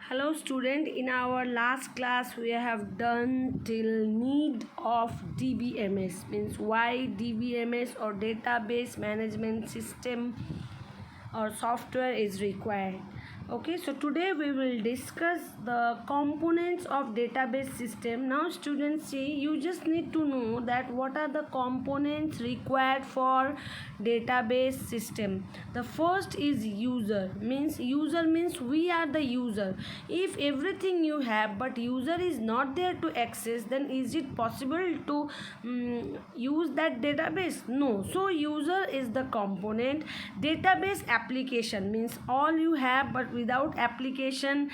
Hello student, in our last class we have done till need of DBMS, means why DBMS or database management system or software is required. Okay, so today we will discuss the components of database system. Now students, see, you just need to know that what are the components required for database system. The first is user means we are the user. If everything you have but user is not there to access, then is it possible to use that database? No. So user is the component. Database application means all you have, but without application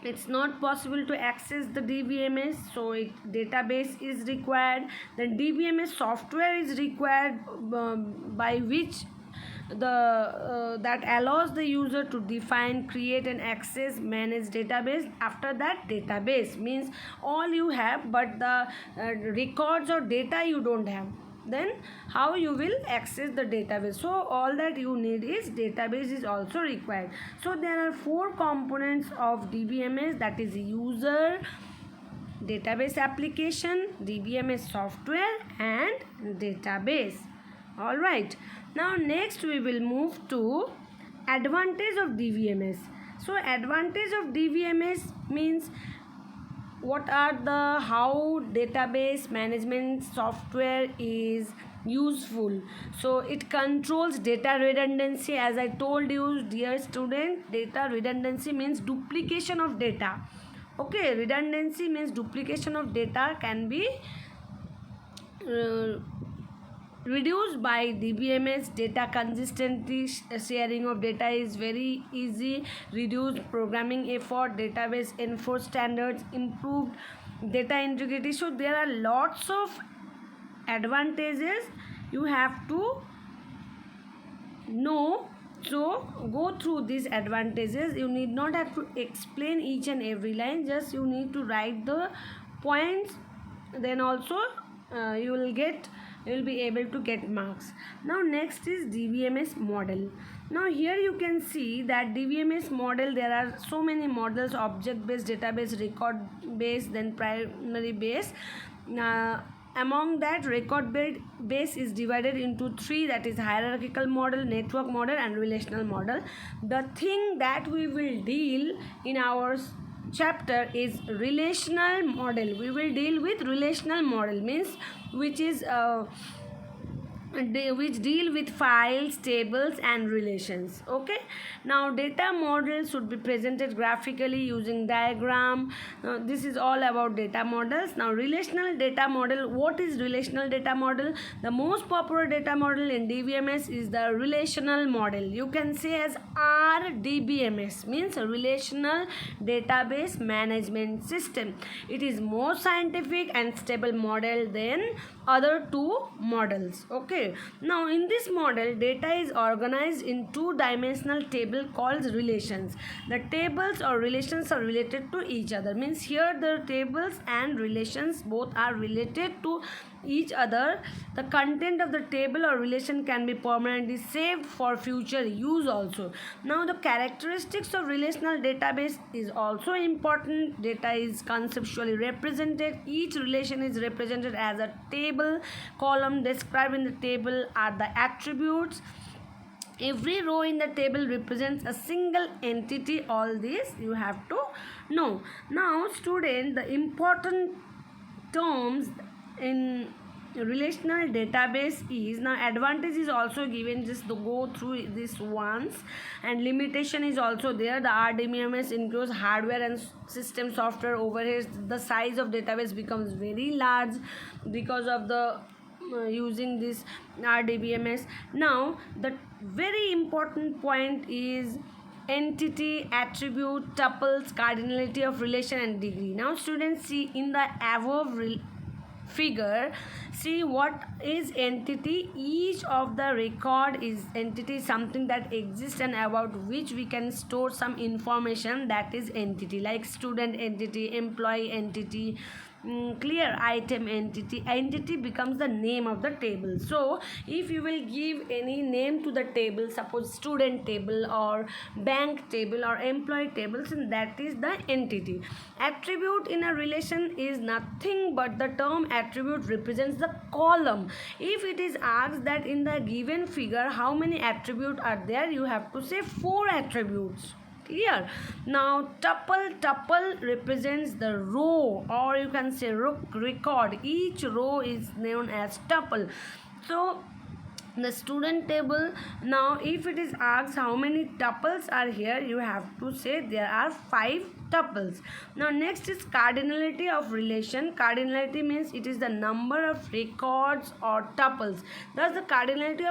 it's not possible to access the DBMS. So database is required. Then DBMS software is required, by which that allows the user to define, create and access, manage database. After that, database means all you have, but the records or data you don't have. Then how you will access the database? So all that you need is database is also required. So there are four components of DBMS, that is user, database application, DBMS software and database. All right, now next we will move to advantage of DBMS. So advantage of DBMS means what are the how database management software is useful. So it controls data redundancy. As I told you, dear student, data redundancy means duplication of data. Okay, redundancy means duplication of data can be reduced by DBMS. Data consistency, sharing of data is very easy, reduced programming effort, database enforce standards, improved data integrity. So there are lots of advantages you have to know. So go through these advantages. You need not have to explain each and every line, just you need to write the points, then also you will be able to get marks. Now next is DBMS model. Now here you can see that DBMS model, there are so many models: object based, database, record based, then primary base. Among that, record base is divided into three, that is hierarchical model, network model and relational model. The thing that we will deal in our chapter is relational model. We will deal with relational model, means which deal with files, tables and relations. Okay, now data model should be presented graphically using diagram. This is all about data models. Now relational data model. What is relational data model? The most popular data model in DBMS is the relational model. You can say as RDBMS, means relational database management system. It is more scientific and stable model than other two models. Okay, now in this model, data is organized in two-dimensional table called relations. The tables or relations are related to each other, means here the tables and relations both are related to each other. The content of the table or relation can be permanently saved for future use also. Now the characteristics of relational database is also important. Data is conceptually represented. Each relation is represented as a table. Column described in the table are the attributes. Every row in the table represents a single entity. All this you have to know. Now student, the important terms in relational database is, now advantage is also given, just to go through this once, and limitation is also there. The RDBMS includes hardware and system software overheads. The size of database becomes very large because of the using this RDBMS. Now the very important point is entity, attribute, tuples, cardinality of relation and degree. Now students, see in the above figure, see what is entity. Each of the record is entity, something that exists and about which we can store some information, that is entity, like student entity, employee entity, clear? Item, entity becomes the name of the table. So if you will give any name to the table, suppose student table or bank table or employee tables, and that is the entity. Attribute in a relation is nothing but the term attribute represents the column. If it is asked that in the given figure how many attributes are there, you have to say 4 attributes. Clear? Now tuple represents the row, or you can say record. Each row is known as tuple. So the student table, now if it is asked how many tuples are here, you have to say there are 5 tuples. Now next is cardinality of relation. Cardinality means it is the number of records or tuples. Thus the cardinality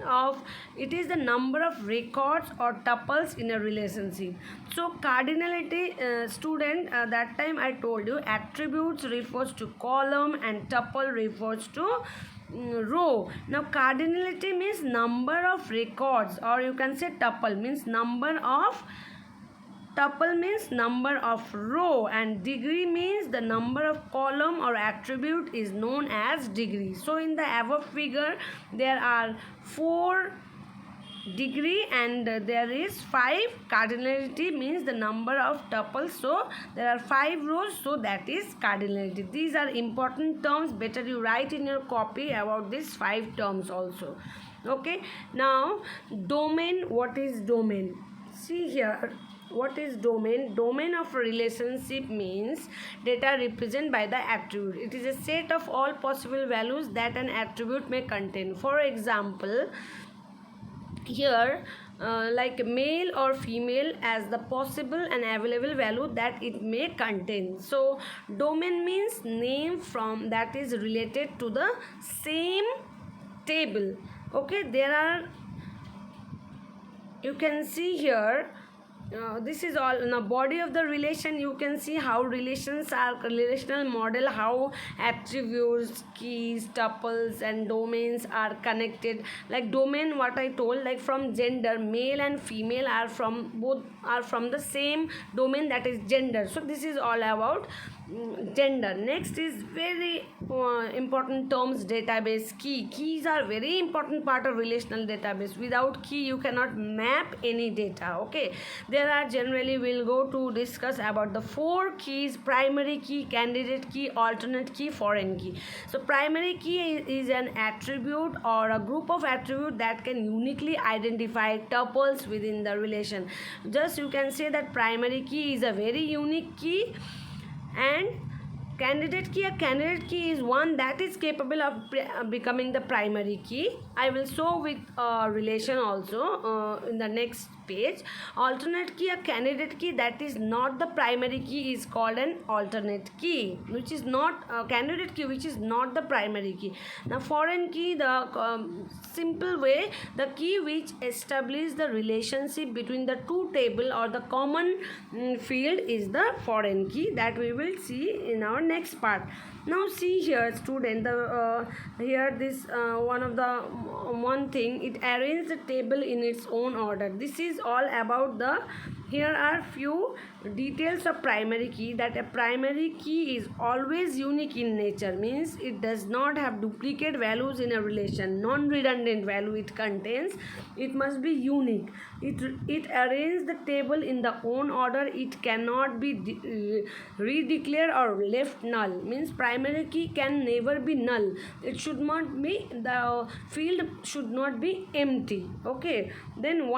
of it is the number of records or tuples in a relationship. So cardinality, student, that time I told you attributes refers to column and tuple refers to row. Now cardinality means number of records, or you can say tuple means number of row, and degree means the number of column or attribute is known as degree. So in the above figure there are 4 degree and there is 5 cardinality, means the number of tuples. So there are 5 rows, so that is cardinality. These are important terms, better you write in your copy about these 5 terms also. Okay, now domain. What is domain? See here, what is domain? Domain of a relationship means data represented by the attribute. It is a set of all possible values that an attribute may contain. For example, here like male or female as the possible and available value that it may contain. So domain means name from that is related to the same table. Okay, there are, you can see here, this is all in the body of the relation. You can see how relations are, relational model, how attributes, keys, tuples and domains are connected. Like domain, what I told, like from gender, male and female are from the same domain, that is gender. So this is all about gender. Next is very important terms, database. Keys are very important part of relational database. Without key you cannot map any data. Okay, there are generally, we'll go to discuss about the 4 keys: primary key, candidate key, alternate key, foreign key. So primary key is an attribute or a group of attributes that can uniquely identify tuples within the relation. Just you can say that primary key is a very unique key. And candidate key, a candidate key is one that is capable of becoming the primary key. I will show with relation also in the next page. Alternate key, a candidate key that is not the primary key is called an alternate key, which is not a candidate key, which is not the primary key. Now foreign key, the simple way, the key which establishes the relationship between the two table or the common field is the foreign key, that we will see in our next part. Now see here student, here this one thing, it arranges the table in its own order. This is all about the, here are few details of primary key, that a primary key is always unique in nature, means it does not have duplicate values in a relation, non-redundant value it contains, it must be unique. It arranges the table in the own order, it cannot be redeclared or left null, means primary key can never be null, it should not be, the field should not be empty. Okay, then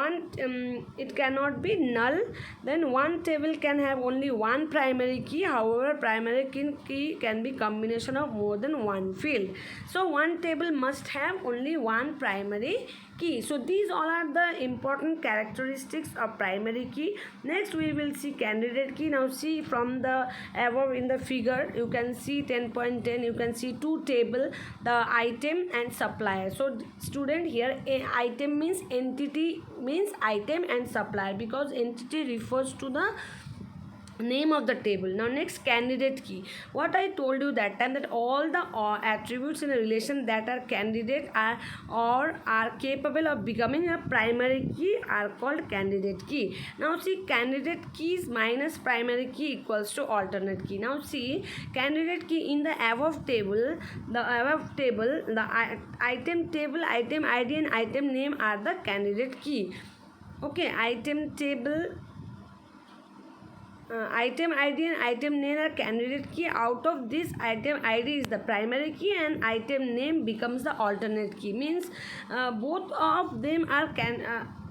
it cannot be null. Then one table can have only one primary key, however primary key can be combination of more than one field. So one table must have only one primary key. So these all are the important characteristics of primary key. Next we will see candidate key. Now see from the above in the figure, you can see 10.10, you can see two table, the item and supplier. So student, here item means entity, means item and supplier, because entity refers to the name of the table. Now next, candidate key. What I told you that time, that all the attributes in a relation that are candidate are or are capable of becoming a primary key are called candidate key. Now see, candidate keys minus primary key equals to alternate key. Now see, candidate key in the above table, the item table, item id and item name are the candidate key. Okay, item table, item id and item name are candidate key. Out of this, item id is the primary key and item name becomes the alternate key. Means both of them are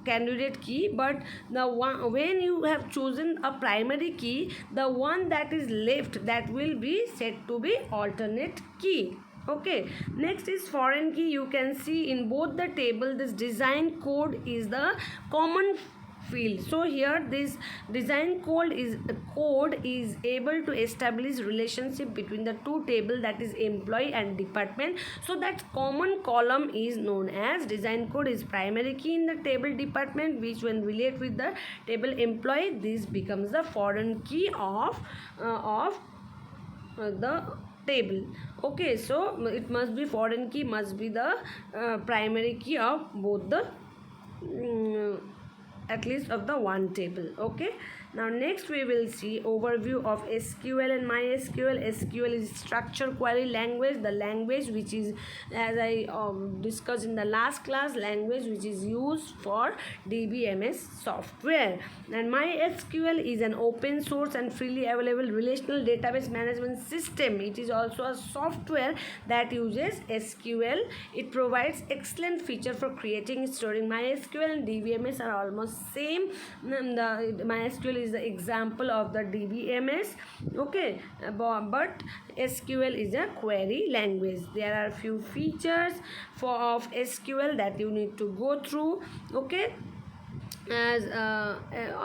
candidate key, but the one, when you have chosen a primary key, the one that is left, that will be said to be alternate key. Okay, next is foreign key. You can see in both the table, this design code is the common field. So here this design code is able to establish relationship between the two table, that is employee and department. So that common column is known as design code is primary key in the table department, which when relate with the table employee, this becomes the foreign key of the table. Okay, so it must be foreign key must be the primary key of both the at least of the one table. Okay, now next we will see overview of SQL and MySQL. SQL is structure query language, the language which is, as I discussed in the last class, language which is used for DBMS software. And MySQL is an open source and freely available relational database management system. It is also a software that uses SQL. It provides excellent feature for creating, storing. MySQL and DBMS are almost same. The MySQL is the example of the DBMS. Okay, but SQL is a query language. There are few features of SQL that you need to go through. Okay, as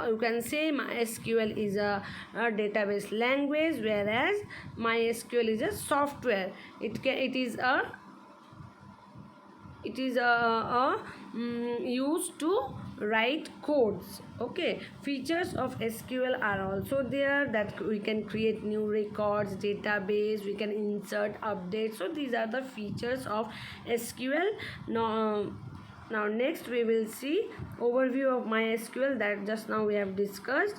you can say, MySQL is a database language, whereas MySQL is a software. It is used to write codes. Okay, features of SQL are also there, that we can create new records, database, we can insert, update. So these are the features of SQL. Now next we will see overview of MySQL that just now we have discussed.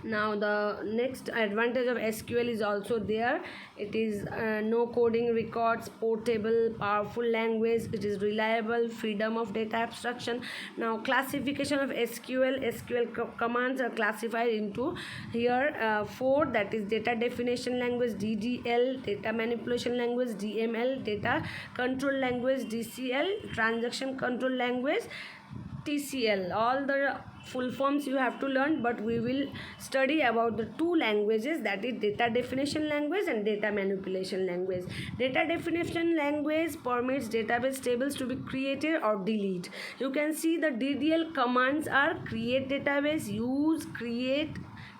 Now the next advantage of SQL is also there. It is no coding records, portable, powerful language. It is reliable, freedom of data abstraction. Now classification of SQL commands are classified into here 4, that is data definition language DDL, data manipulation language DML, data control language DCL, transaction control language TCL. All the full forms you have to learn, but we will study about the two languages, that is data definition language and data manipulation language. Data definition language permits database tables to be created or delete. You can see the DDL commands are create database, use, create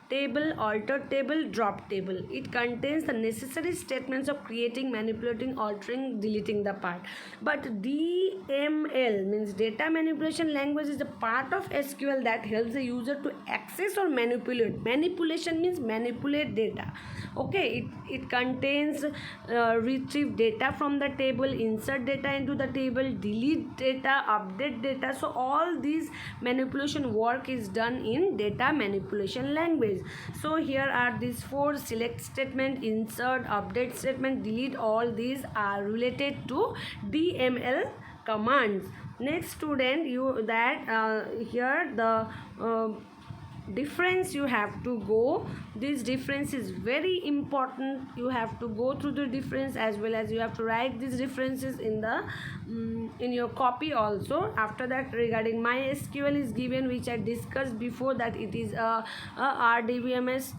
table, alter table, drop table. It contains the necessary statements of creating, manipulating, altering, deleting the part. But DML means data manipulation language is a part of SQL that helps the user to access or manipulate. Manipulation means manipulate data. Okay, it contains retrieve data from the table, insert data into the table, delete data, update data. So all these manipulation work is done in data manipulation language. So here are these 4: select statement, insert, update statement, delete. All these are related to DML commands. Next student, here the difference you have to go. This difference is very important. You have to go through the difference, as well as you have to write these differences in the in your copy also. After that, regarding MySQL is given, which I discussed before, that it is a RDBMS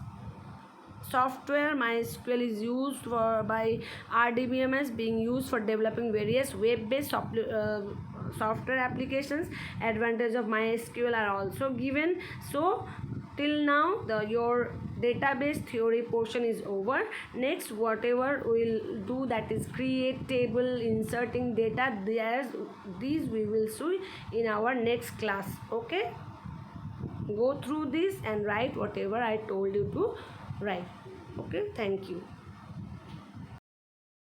software. MySQL is used by RDBMS, being used for developing various web-based software applications. Advantage of MySQL are also given. So till now your database theory portion is over. Next, whatever we'll do, that is create table, inserting data, these we will see in our next class. Okay, go through this and write whatever I told you to write. Okay, thank you.